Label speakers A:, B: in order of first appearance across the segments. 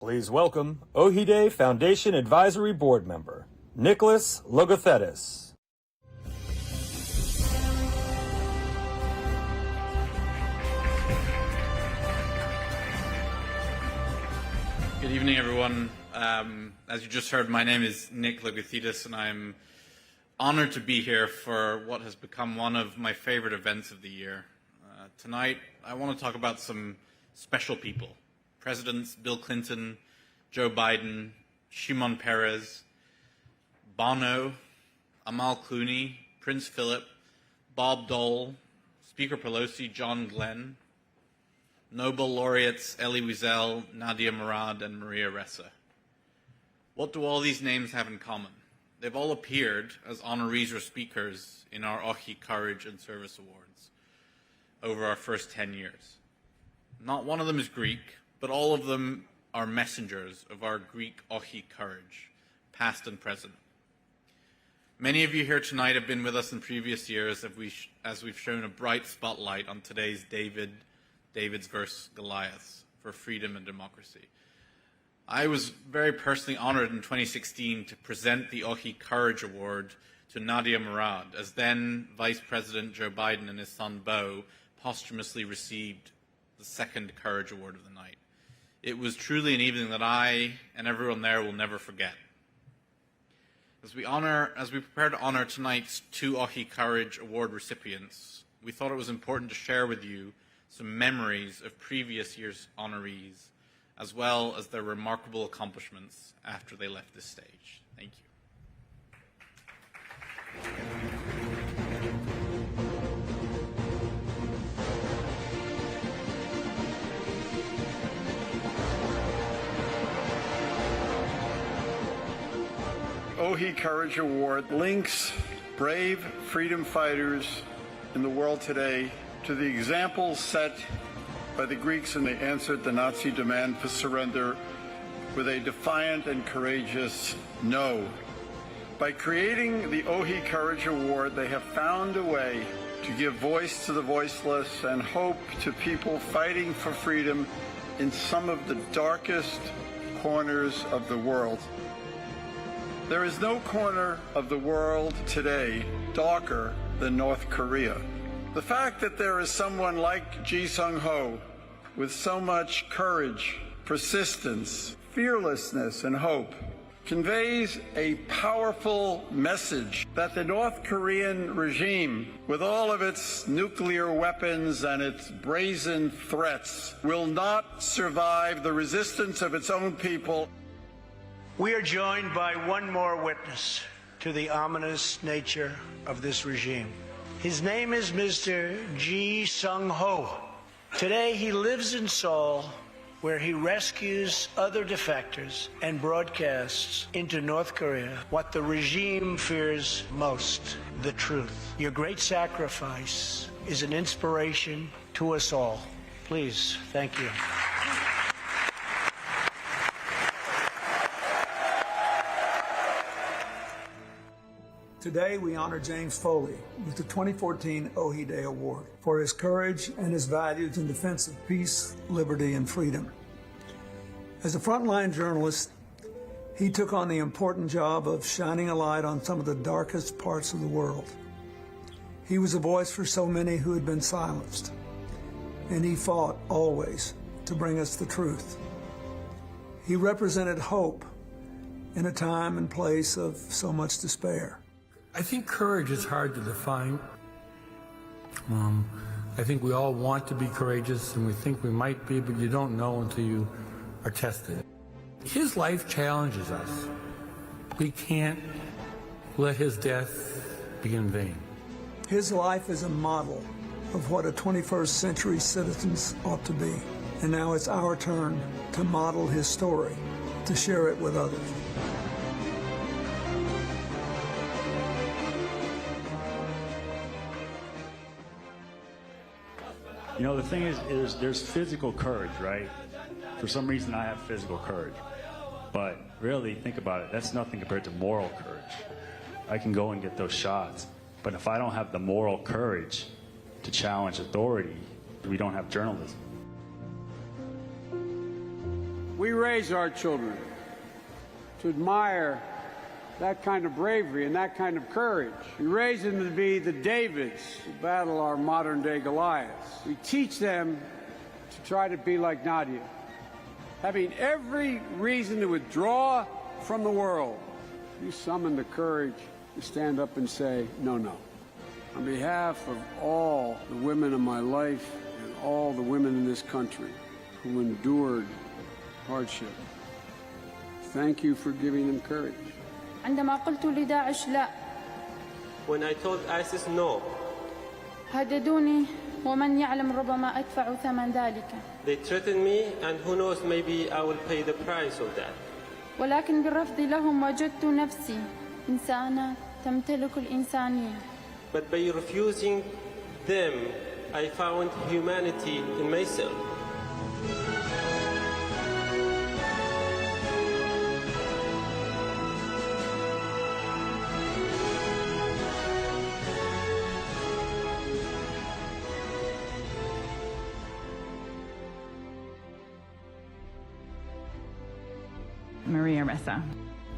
A: Please welcome Ohide Foundation Advisory Board Member, Nicholas Logothetis.
B: Good evening, everyone. As you just heard, my name is Nick Logothetis, and I'm honored to be here for what has become one of my favorite events of the year. Tonight, I want to talk about some special people. Presidents Bill Clinton, Joe Biden, Shimon Peres, Bono, Amal Clooney, Prince Philip, Bob Dole, Speaker Pelosi, John Glenn, Nobel laureates Elie Wiesel, Nadia Murad, and Maria Ressa. What do all these names have in common? They've all appeared as honorees or speakers in our Oxi Courage and Service Awards over our first 10 years. Not one of them is Greek, but all of them are messengers of our Greek Oxi Courage, past and present. Many of you here tonight have been with us in previous years as we've shown a bright spotlight on today's David's versus Goliath for freedom and democracy. I was very personally honored in 2016 to present the Oxi Courage Award to Nadia Murad, as then Vice President Joe Biden and his son Beau posthumously received the second Courage Award of the night. It was truly an evening that I and everyone there will never forget. As we prepare to honor tonight's two Oxi Courage Award recipients, we thought it was important to share with you some memories of previous year's honorees, as well as their remarkable accomplishments after they left this stage. Thank you.
C: Oxi Courage Award links brave freedom fighters in the world today to the examples set by the Greeks, and they answered the Nazi demand for surrender with a defiant and courageous no. By creating the Oxi Courage Award, they have found a way to give voice to the voiceless and hope to people fighting for freedom in some of the darkest corners of the world. There is no corner of the world today darker than North Korea. The fact that there is someone like Ji Sung-ho with so much courage, persistence, fearlessness, and hope conveys a powerful message that the North Korean regime, with all of its nuclear weapons and its brazen threats, will not survive the resistance of its own people.
D: We are joined by one more witness to the ominous nature of this regime. His name is Mr. Ji Sung-ho. Today he lives in Seoul, where he rescues other defectors and broadcasts into North Korea what the regime fears most, the truth. Your great sacrifice is an inspiration to us all. Please, thank you.
E: Today, we honor James Foley with the 2014 Ohide Award for his courage and his values in defense of peace, liberty, and freedom. As a frontline journalist, he took on the important job of shining a light on some of the darkest parts of the world. He was a voice for so many who had been silenced, and he fought always to bring us the truth. He represented hope in a time and place of so much despair.
F: I think courage is hard to define. I think we all want to be courageous, and we think we might be, but you don't know until you are tested. His life challenges us. We can't let his death be in vain.
E: His life is a model of what a 21st century citizens ought to be. And now it's our turn to model his story, to share it with others.
G: You know, the thing is there's physical courage, right? For some reason, I have physical courage. But really, think about it. That's nothing compared to moral courage. I can go and get those shots. But if I don't have the moral courage to challenge authority, we don't have journalism.
H: We raise our children to admire that kind of bravery and that kind of courage. We raise them to be the Davids who battle our modern-day Goliaths. We teach them to try to be like Nadia, having every reason to withdraw from the world. You summon the courage to stand up and say, no, no. On behalf of all the women in my life and all the women in this country who endured hardship, thank you for giving them courage.
I: عندما قلت لداعش لا.
J: When I told ISIS no.
I: هددوني ومن يعلم ربما أدفع ثمن ذلك.
J: They threatened me and who knows, maybe I will pay the price of that.
I: ولكن بالرفض لهم وجدت نفسي إنسانة تمتلك الإنسانية.
J: But by refusing them, I found humanity in myself.
K: Maria Ressa.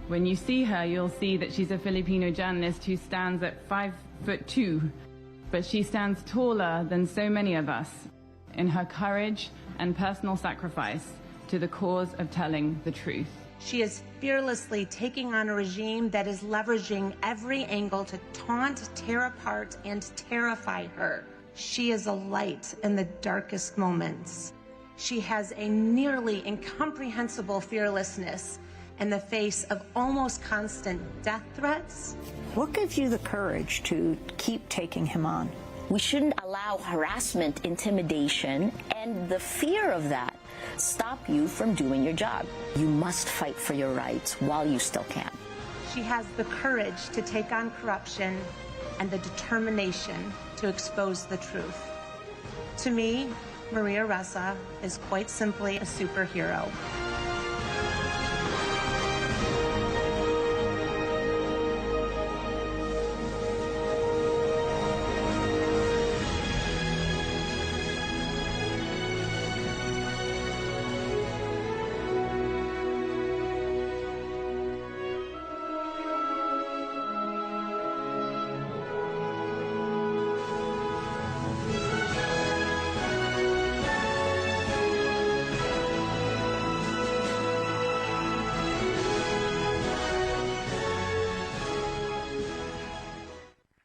K: When you see her, you'll see that she's a Filipino journalist who stands at 5'2", but she stands taller than so many of us in her courage and personal sacrifice to the cause of telling the truth.
L: She is fearlessly taking on a regime that is leveraging every angle to taunt, tear apart, and terrify her. She is a light in the darkest moments. She has a nearly incomprehensible fearlessness in the face of almost constant death threats.
M: What gives you the courage to keep taking him on?
N: We shouldn't allow harassment, intimidation, and the fear of that stop you from doing your job. You must fight for your rights while you still can.
L: She has the courage to take on corruption and the determination to expose the truth. To me, Maria Ressa is quite simply a superhero.